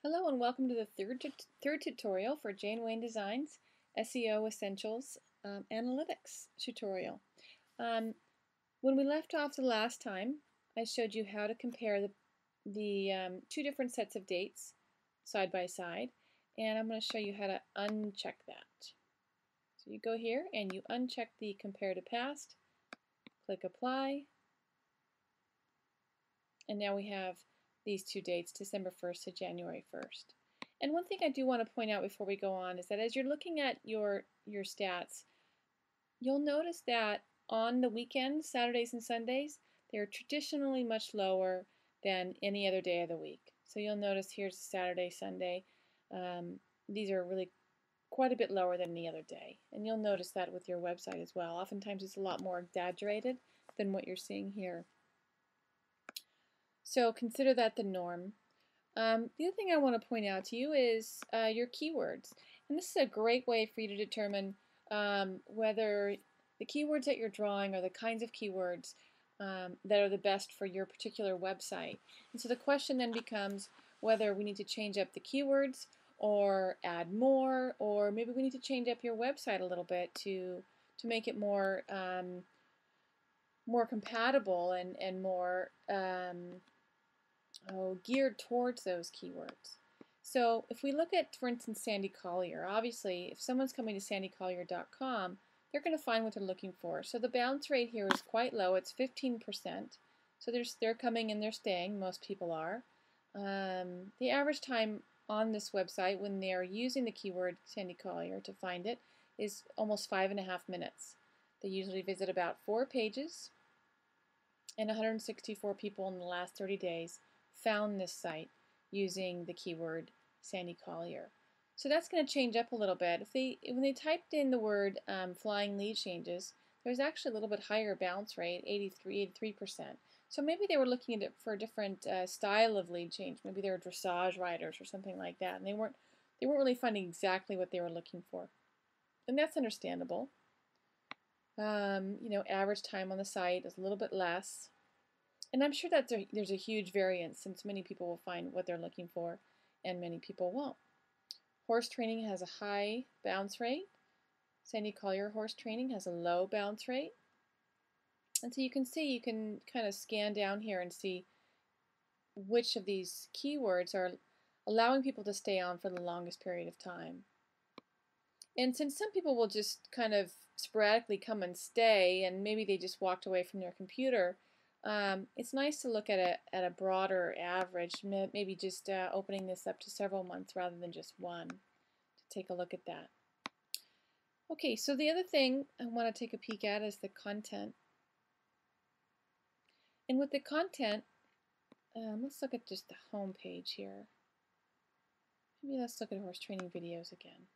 Hello and welcome to the third tutorial for Jayne Designs SEO Essentials Analytics tutorial. When we left off the last time, I showed you how to compare the two different sets of dates side by side, and I'm going to show you how to uncheck that. So you go here and you uncheck the compare to past, click apply, and now we have these two dates, December 1st to January 1st. And one thing I do want to point out before we go on is that as you're looking at your stats, you'll notice that on the weekends, Saturdays and Sundays, they're traditionally much lower than any other day of the week. So you'll notice here's Saturday, Sunday. These are really quite a bit lower than any other day. And you'll notice that with your website as well. Oftentimes it's a lot more exaggerated than what you're seeing here. So consider that the norm. The other thing I want to point out to you is your keywords. And this is a great way for you to determine whether the keywords that you're drawing are the kinds of keywords that are the best for your particular website. And so the question then becomes whether we need to change up the keywords or add more, or maybe we need to change up your website a little bit to make it more more compatible and more geared towards those keywords. So if we look at, for instance, Sandy Collier, obviously if someone's coming to sandycollier.com, they're going to find what they're looking for. So the bounce rate here is quite low. It's 15%. So they're coming and they're staying. Most people are. The average time on this website when they are using the keyword Sandy Collier to find it is almost 5.5 minutes. They usually visit about 4 pages, and 164 people in the last 30 days found this site using the keyword Sandy Collier. So that's going to change up a little bit. When they typed in the word flying lead changes, there's actually a little bit higher bounce rate, 83%. So maybe they were looking at it for a different style of lead change. Maybe they were dressage riders or something like that, and they weren't really finding exactly what they were looking for. And that's understandable. Average time on the site is a little bit less. And I'm sure that there's a huge variance since many people will find what they're looking for and many people won't. Horse training has a high bounce rate. Sandy Collier horse training has a low bounce rate. And so you can kind of scan down here and see which of these keywords are allowing people to stay on for the longest period of time. And since some people will just kind of sporadically come and stay, and maybe they just walked away from their computer, it's nice to look at a broader average, maybe just opening this up to several months rather than just one, to take a look at that. Okay, so the other thing I want to take a peek at is the content. And with the content, let's look at just the home page here. Maybe let's look at horse training videos again.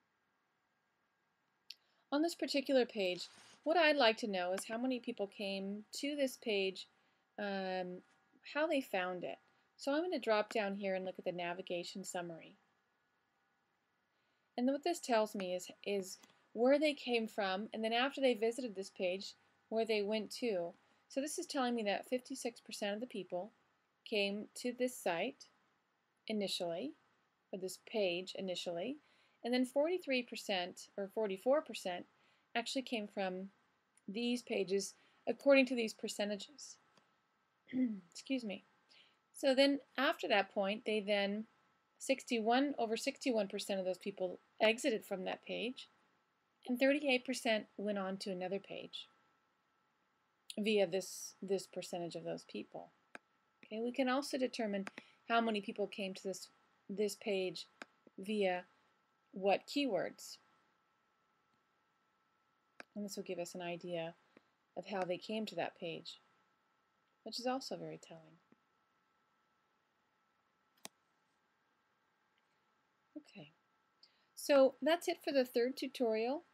On this particular page, what I'd like to know is how many people came to this page, how they found it. So I'm going to drop down here and look at the navigation summary. And what this tells me is where they came from, and then after they visited this page, where they went to. So this is telling me that 56% of the people came to this site initially, or this page initially, and then 43% or 44% actually came from these pages according to these percentages. Excuse me. So then after that point, they then over 61% of those people exited from that page, and 38% went on to another page via this percentage of those people. Okay, we can also determine how many people came to this page via what keywords. And this will give us an idea of how they came to that page, which is also very telling. Okay, so that's it for the third tutorial.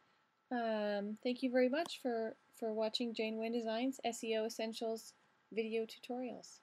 Thank you very much for watching Jayne Designs SEO Essentials video tutorials.